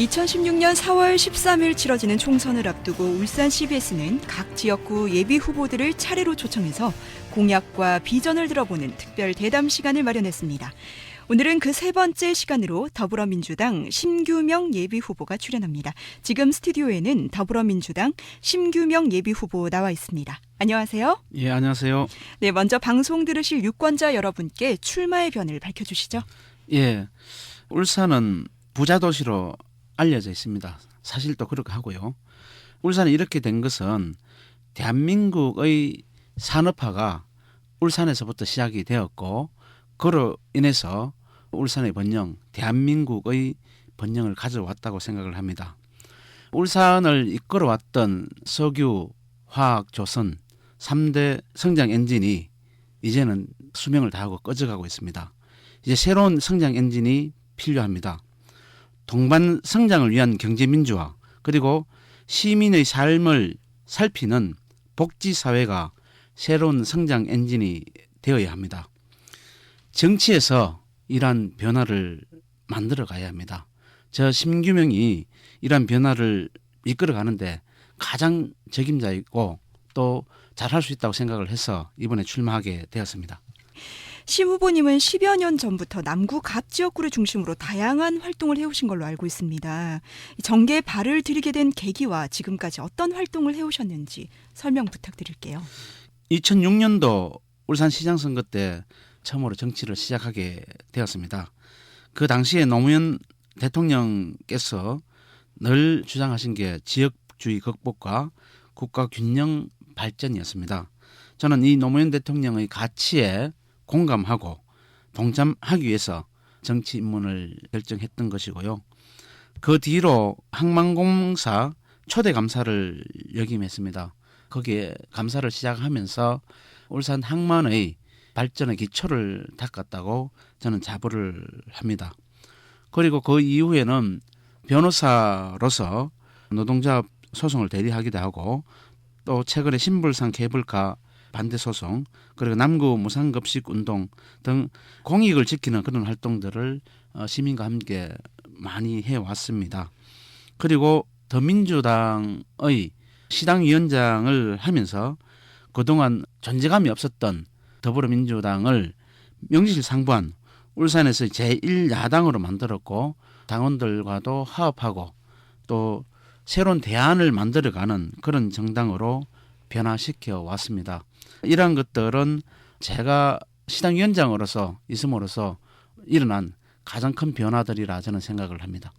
2016년 4월 13일 치러지는 총선을 앞두고 울산 CBS는 각 지역구 예비 후보들을 차례로 초청해서 공약과 비전을 들어보는 특별 대담 시간을 마련했습니다. 오늘은 그 세 번째 시간으로 더불어민주당 심규명 예비 후보가 출연합니다. 지금 스튜디오에는 더불어민주당 심규명 예비 후보 나와 있습니다. 안녕하세요. 예, 안녕하세요. 네, 먼저 방송 들으실 유권자 여러분께 출마의 변을 밝혀주시죠. 예, 울산은 부자 도시로 알려져 있습니다. 사실 또 그렇게 하고요. 울산이 이렇게 된 것은 대한민국의 산업화가 울산에서부터 시작이 되었고, 그로 인해서 울산의 번영, 대한민국의 번영을 가져왔다고 생각을 합니다. 울산을 이끌어왔던 석유, 화학, 조선 3대 성장 엔진이 이제는 수명을 다하고 꺼져가고 있습니다. 이제 새로운 성장 엔진이 필요합니다. 동반 성장을 위한 경제 민주화, 그리고 시민의 삶을 살피는 복지 사회가 새로운 성장 엔진이 되어야 합니다. 정치에서 이러한 변화를 만들어 가야 합니다. 저 심규명이 이러한 변화를 이끌어 가는데 가장 적임자이고 또 잘할 수 있다고 생각을 해서 이번에 출마하게 되었습니다. 심 후보님은 10여 년 전부터 남구 갑 지역구를 중심으로 다양한 활동을 해오신 걸로 알고 있습니다. 정계에 발을 들이게 된 계기와 지금까지 어떤 활동을 해오셨는지 설명 부탁드릴게요. 2006년도 울산시장 선거 때 처음으로 정치를 시작하게 되었습니다. 그 당시에 노무현 대통령께서 늘 주장하신 게 지역주의 극복과 국가 균형 발전이었습니다. 저는 이 노무현 대통령의 가치에 공감하고 동참하기 위해서 정치 입문을 결정했던 것이고요. 그 뒤로 항만공사 초대 감사를 역임했습니다. 거기에 감사를 시작하면서 울산 항만의 발전의 기초를 닦았다고 저는 자부를 합니다. 그리고 그 이후에는 변호사로서 노동자 소송을 대리하기도 하고, 또 최근에 신불상 케이블카 반대 소송, 그리고 남구 무상급식 운동 등 공익을 지키는 그런 활동들을 시민과 함께 많이 해왔습니다. 그리고 더민주당의 시당위원장을 하면서 그동안 존재감이 없었던 더불어민주당을 명실상부한 울산에서 제1야당으로 만들었고, 당원들과도 화합하고 또 새로운 대안을 만들어가는 그런 정당으로 변화시켜 왔습니다. 이러한 것들은 제가 시당위원장으로서 있음으로써 일어난 가장 큰 변화들이라 저는 생각을 합니다.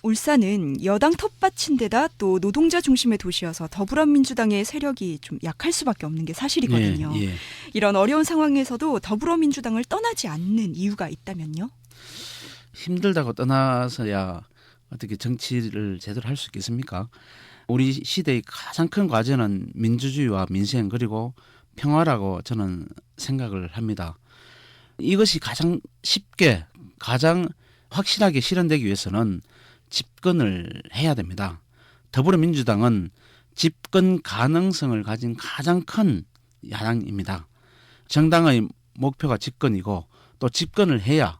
울산은 여당 텃밭인데다 또 노동자 중심의 도시여서 더불어민주당의 세력이 좀 약할 수밖에 없는 게 사실이거든요. 예. 이런 어려운 상황에서도 더불어민주당을 떠나지 않는 이유가 있다면요? 힘들다고 떠나서야 어떻게 정치를 제대로 할 수 있겠습니까? 우리 시대의 가장 큰 과제는 민주주의와 민생 그리고 평화라고 저는 생각을 합니다. 이것이 가장 쉽게 가장 확실하게 실현되기 위해서는 집권을 해야 됩니다. 더불어민주당은 집권 가능성을 가진 가장 큰 야당입니다. 정당의 목표가 집권이고 또 집권을 해야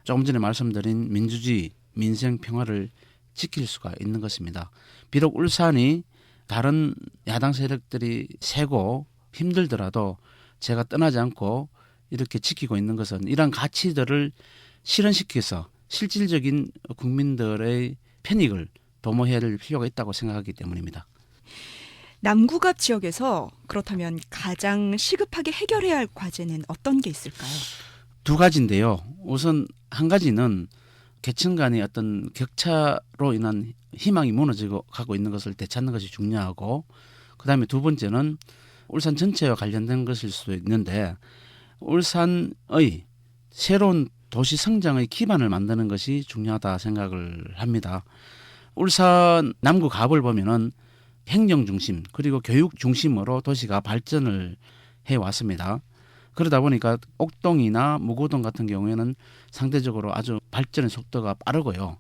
조금 전에 말씀드린 민주주의, 민생, 평화를 지킬 수가 있는 것입니다. 비록 울산이 다른 야당 세력들이 세고 힘들더라도 제가 떠나지 않고 이렇게 지키고 있는 것은 이러한 가치들을 실현시켜서 실질적인 국민들의 편익을 도모해야 할 필요가 있다고 생각하기 때문입니다. 남구갑 지역에서 그렇다면 가장 시급하게 해결해야 할 과제는 어떤 게 있을까요? 두 가지인데요. 우선 한 가지는 계층 간의 어떤 격차로 인한 희망이 무너지고 가고 있는 것을 되찾는 것이 중요하고, 그다음에 두 번째는 울산 전체와 관련된 것일 수도 있는데 울산의 새로운 도시 성장의 기반을 만드는 것이 중요하다 생각을 합니다. 울산 남구 갑을 보면은 행정 중심 그리고 교육 중심으로 도시가 발전을 해왔습니다. 그러다 보니까 옥동이나 무구동 같은 경우에는 상대적으로 아주 발전의 속도가 빠르고요.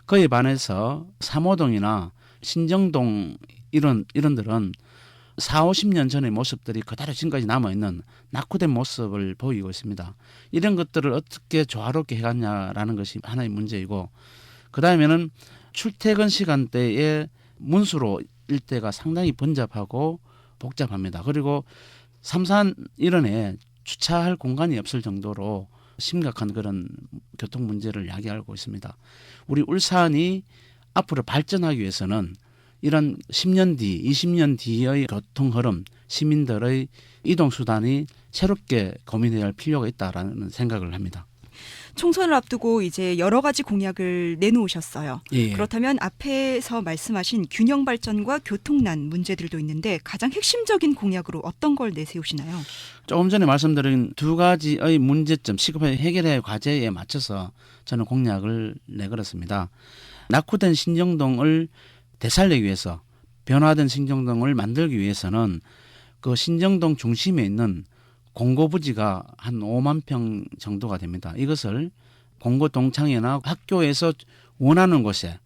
그에 반해서 삼호동이나 신정동 이런들은 40-50년 전의 모습들이 그대로 지금까지 남아있는 낙후된 모습을 보이고 있습니다. 이런 것들을 어떻게 조화롭게 해갔냐라는 것이 하나의 문제이고, 그 다음에는 출퇴근 시간대에 문수로 일대가 상당히 번잡하고 복잡합니다. 그리고 삼산 일원에 주차할 공간이 없을 정도로 심각한 그런 교통 문제를 야기하고 있습니다. 우리 울산이 앞으로 발전하기 위해서는 이런 10년 뒤, 20년 뒤의 교통 흐름, 시민들의 이동 수단이 새롭게 고민해야 할 필요가 있다라는 생각을 합니다. 총선을 앞두고 이제 여러 가지 공약을 내놓으셨어요. 예. 그렇다면 앞에서 말씀하신 균형 발전과 교통난 문제들도 있는데 가장 핵심적인 공약으로 어떤 걸 내세우시나요? 조금 전에 말씀드린 두 가지의 문제점, 시급하게 해결해야 할 과제에 맞춰서 저는 공약을 내걸었습니다. 낙후된 신정동을 되살리기 위해서, 변화된 신정동을 만들기 위해서는 그 신정동 중심에 있는 공고부지가 한 5만 평 정도가 됩니다. 이것을 공고 동창회나 학교에서 원하는 곳에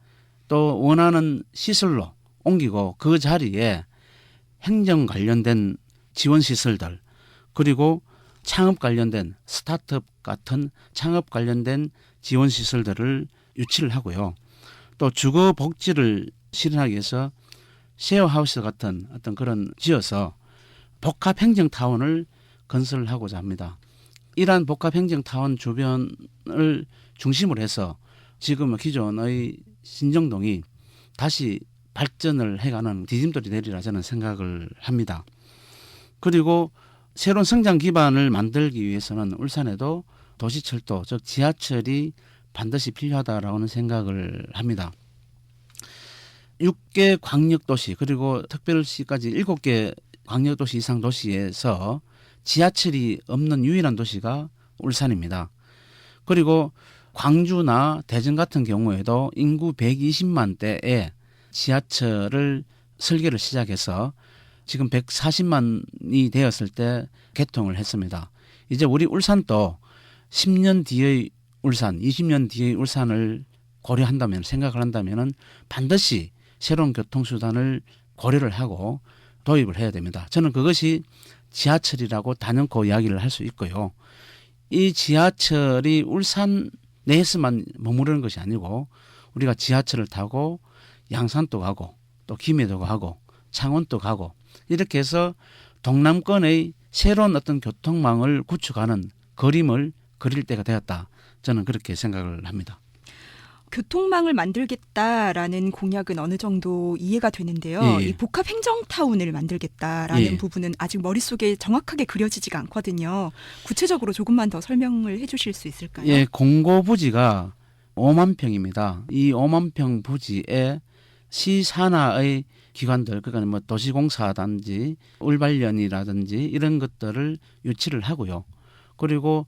또 원하는 시설로 옮기고 그 자리에 행정 관련된 지원 시설들 그리고 창업 관련된 스타트업 같은 창업 관련된 지원 시설들을 유치를 하고요. 또 주거 복지를 실현하기 위해서 쉐어하우스 같은 어떤 그런 지어서 복합 행정타운을 건설하고자 합니다. 이러한 복합 행정타운 주변을 중심으로 해서 지금 기존의 신정동이 다시 발전을 해가는 디딤돌이 되리라 저는 생각을 합니다. 그리고 새로운 성장 기반을 만들기 위해서는 울산에도 도시철도, 즉 지하철이 반드시 필요하다라는 생각을 합니다. 6개 광역도시 그리고 특별시까지 7개 광역도시 이상 도시에서 지하철이 없는 유일한 도시가 울산입니다. 그리고 광주나 대전 같은 경우에도 인구 120만 대에 지하철을 설계를 시작해서 지금 140만이 되었을 때 개통을 했습니다. 이제 우리 울산도 10년 뒤의 울산, 20년 뒤의 울산을 고려한다면, 생각을 한다면 반드시 새로운 교통수단을 고려를 하고 도입을 해야 됩니다. 저는 그것이 지하철이라고 단연코 이야기를 할 수 있고요. 이 지하철이 울산 내에서만 머무르는 것이 아니고 우리가 지하철을 타고 양산도 가고 또 김해도 가고 창원도 가고 이렇게 해서 동남권의 새로운 어떤 교통망을 구축하는 그림을 그릴 때가 되었다. 저는 그렇게 생각을 합니다. 교통망을 만들겠다라는 공약은 어느 정도 이해가 되는데요. 예. 이 복합 행정타운을 만들겠다라는 예. 부분은 아직 머릿속에 정확하게 그려지지가 않거든요. 구체적으로 조금만 더 설명을 해 주실 수 있을까요? 예, 공고부지가 5만 평입니다. 이 5만 평 부지에 시 산하의 기관들, 그러니까 뭐 도시공사단지, 울발련이라든지 이런 것들을 유치를 하고요. 그리고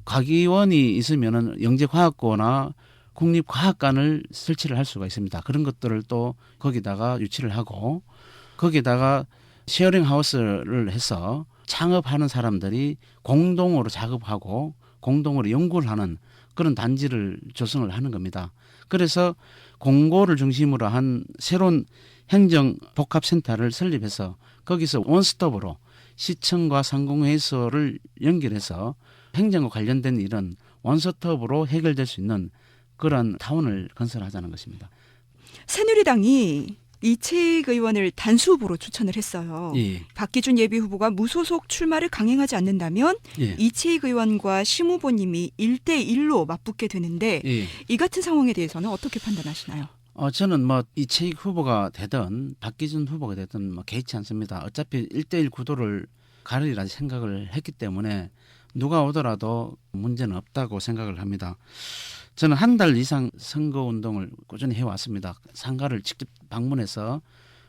과기원이 있으면은 영재과학고나 국립과학관을 설치를 할 수가 있습니다. 그런 것들을 또 거기다가 유치를 하고 거기다가 쉐어링 하우스를 해서 창업하는 사람들이 공동으로 작업하고 공동으로 연구를 하는 그런 단지를 조성을 하는 겁니다. 그래서 공고를 중심으로 한 새로운 행정 복합센터를 설립해서 거기서 원스톱으로 시청과 상공회의소를 연결해서 행정과 관련된 일은 원스톱으로 해결될 수 있는 그런 타운을 건설하자는 것입니다. 새누리당이 이채익 의원을 단수 후보로 추천을 했어요. 예. 박기준 예비후보가 무소속 출마를 강행하지 않는다면 예. 이채익 의원과 심 후보님이 1대1로 맞붙게 되는데 예. 이 같은 상황에 대해서는 어떻게 판단하시나요? 저는 뭐 이채익 후보가 되든 박기준 후보가 되든 뭐 개의치 않습니다. 어차피 1대1 구도를 가리라 생각을 했기 때문에 누가 오더라도 문제는 없다고 생각을 합니다. 저는 한 달 이상 선거운동을 꾸준히 해왔습니다. 상가를 직접 방문해서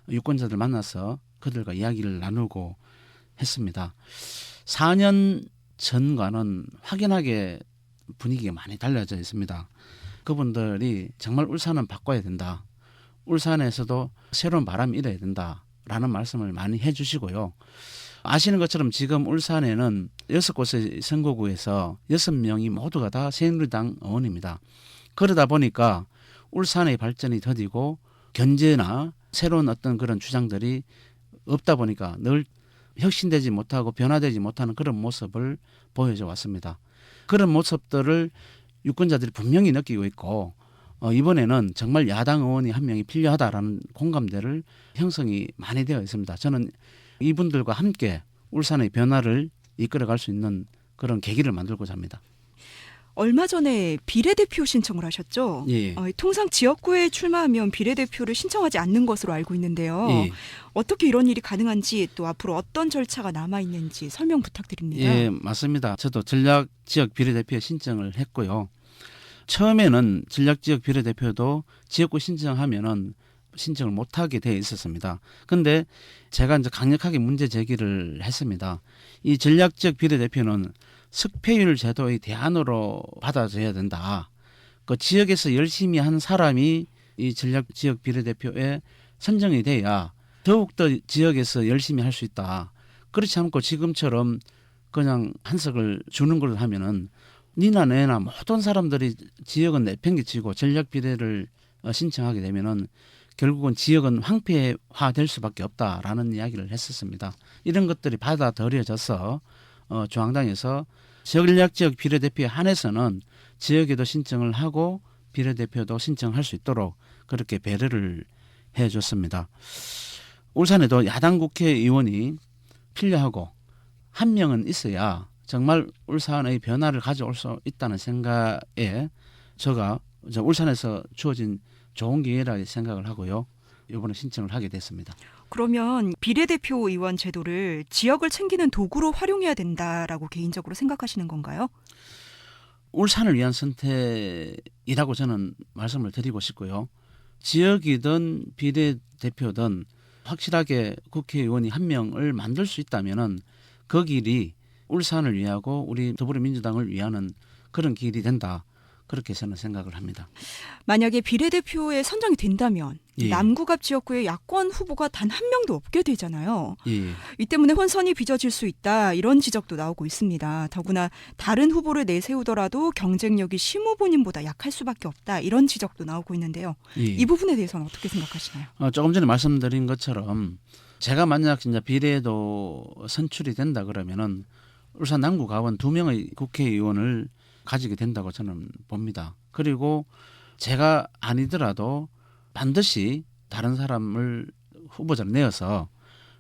유권자들 만나서 그들과 이야기를 나누고 했습니다. 4년 전과는 확연하게 분위기가 많이 달라져 있습니다. 그분들이 정말 울산은 바꿔야 된다. 울산에서도 새로운 바람이 일어야 된다라는 말씀을 많이 해주시고요. 아시는 것처럼 지금 울산에는 6곳의 선거구에서 6명이 모두가 다 새누리당 의원입니다. 그러다 보니까 울산의 발전이 더디고 견제나 새로운 어떤 그런 주장들이 없다 보니까 늘 혁신되지 못하고 변화되지 못하는 그런 모습을 보여줘 왔습니다. 그런 모습들을 유권자들이 분명히 느끼고 있고 이번에는 정말 야당 의원이 한 명이 필요하다라는 공감대를 형성이 많이 되어 있습니다. 저는 이분들과 함께 울산의 변화를 이끌어갈 수 있는 그런 계기를 만들고자 합니다. 얼마 전에 비례대표 신청을 하셨죠? 예. 통상 지역구에 출마하면 비례대표를 신청하지 않는 것으로 알고 있는데요. 예. 어떻게 이런 일이 가능한지 또 앞으로 어떤 절차가 남아있는지 설명 부탁드립니다. 예, 맞습니다. 저도 전략지역 비례대표에 신청을 했고요. 처음에는 전략지역 비례대표도 지역구 신청하면은 신청을 못하게 되어 있었습니다. 근데 제가 이제 강력하게 문제 제기를 했습니다. 이 전략지역 비례대표는 득표율 제도의 대안으로 받아줘야 된다. 그 지역에서 열심히 한 사람이 이 전략지역 비례대표에 선정이 돼야 더욱더 지역에서 열심히 할 수 있다. 그렇지 않고 지금처럼 그냥 한석을 주는 걸로 하면은 니나 내나 모든 사람들이 지역은 내팽개치고 전략 비례를 신청하게 되면은 결국은 지역은 황폐화될 수밖에 없다라는 이야기를 했었습니다. 이런 것들이 받아들여져서 중앙당에서 전략지역 비례대표에 한해서는 지역에도 신청을 하고 비례대표도 신청할 수 있도록 그렇게 배려를 해줬습니다. 울산에도 야당 국회의원이 필요하고 한 명은 있어야 정말 울산의 변화를 가져올 수 있다는 생각에 제가 울산에서 주어진 좋은 기회라 생각을 하고요. 이번에 신청을 하게 됐습니다. 그러면 비례대표 의원 제도를 지역을 챙기는 도구로 활용해야 된다라고 개인적으로 생각하시는 건가요? 울산을 위한 선택이라고 저는 말씀을 드리고 싶고요. 지역이든 비례대표든 확실하게 국회의원이 한 명을 만들 수 있다면은 그 길이 울산을 위하고 우리 더불어민주당을 위하는 그런 길이 된다. 그렇게 저는 생각을 합니다. 만약에 비례대표에 선정이 된다면 예. 남구갑 지역구에 야권 후보가 단 한 명도 없게 되잖아요. 예. 이 때문에 혼선이 빚어질 수 있다 이런 지적도 나오고 있습니다. 더구나 다른 후보를 내세우더라도 경쟁력이 심 후보님보다 약할 수밖에 없다 이런 지적도 나오고 있는데요. 예. 이 부분에 대해서는 어떻게 생각하시나요? 조금 전에 말씀드린 것처럼 제가 만약 진짜 비례도 선출이 된다 그러면은 울산 남구갑은 2명의 국회의원을 가지게 된다고 저는 봅니다. 그리고 제가 아니더라도 반드시 다른 사람을 후보자로 내어서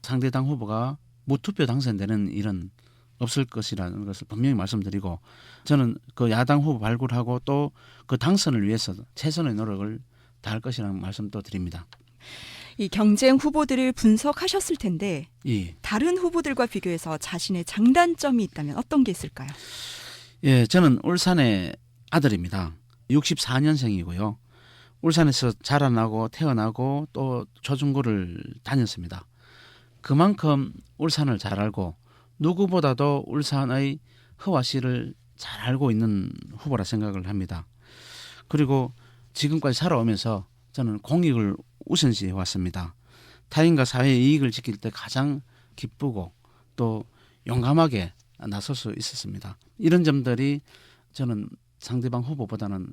상대당 후보가 무투표 당선되는 일은 없을 것이라는 것을 분명히 말씀드리고 저는 그 야당 후보 발굴하고 또 그 당선을 위해서 최선의 노력을 다할 것이라는 말씀도 드립니다. 이 경쟁 후보들을 분석하셨을 텐데 예. 다른 후보들과 비교해서 자신의 장단점이 있다면 어떤 게 있을까요? 예, 저는 울산의 아들입니다. 64년생이고요. 울산에서 자라나고 태어나고 또 초중고를 다녔습니다. 그만큼 울산을 잘 알고 누구보다도 울산의 허와시를 잘 알고 있는 후보라 생각을 합니다. 그리고 지금까지 살아오면서 저는 공익을 우선시해 왔습니다. 타인과 사회의 이익을 지킬 때 가장 기쁘고 또 용감하게 나설 수 있었습니다. 이런 점들이 저는 상대방 후보보다는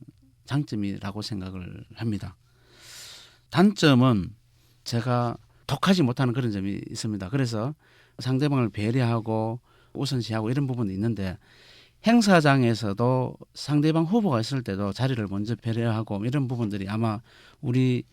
장점이라고 생각을 합니다. 단점은 제가 독하지 못하는 그런 점이 있습니다. 그래서 상대방을 배려하고 우선시하고 이런 부분이 있는데 행사장에서도 상대방 후보가 있을 때도 자리를 먼저 배려하고 이런 부분들이 아마 우리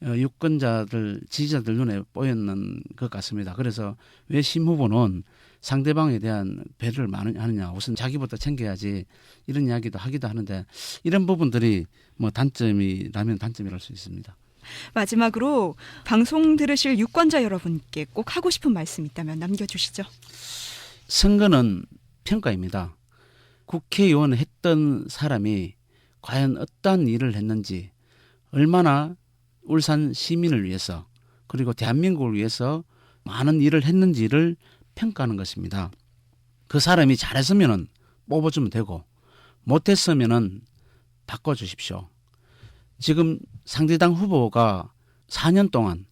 유권자들 지지자들 눈에 보였는 것 같습니다. 그래서 왜 심 후보는 상대방에 대한 배려를 많이 하느냐, 우선 자기부터 챙겨야지 이런 이야기도 하기도 하는데 이런 부분들이 뭐 단점이라면 단점이랄 수 있습니다. 마지막으로 방송 들으실 유권자 여러분께 꼭 하고 싶은 말씀 있다면 남겨주시죠. 선거는 평가입니다. 국회의원을 했던 사람이 과연 어떠한 일을 했는지, 얼마나 울산 시민을 위해서 그리고 대한민국을 위해서 많은 일을 했는지를 평가하는 것입니다. 그 사람이 잘했으면 뽑아주면 되고 못했으면 바꿔주십시오. 지금 상대당 후보가 4년 동안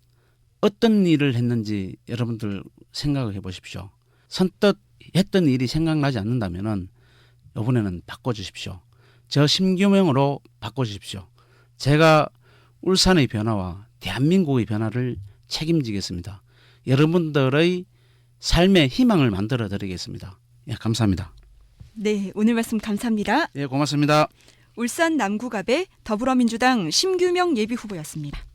어떤 일을 했는지 여러분들 생각을 해보십시오. 선뜻 했던 일이 생각나지 않는다면 이번에는 바꿔주십시오. 저 심규명으로 바꿔주십시오. 제가 울산의 변화와 대한민국의 변화를 책임지겠습니다. 여러분들의 삶의 희망을 만들어 드리겠습니다. 예, 감사합니다. 네, 오늘 말씀 감사합니다. 예, 고맙습니다. 울산 남구갑의 더불어민주당 심규명 예비후보였습니다.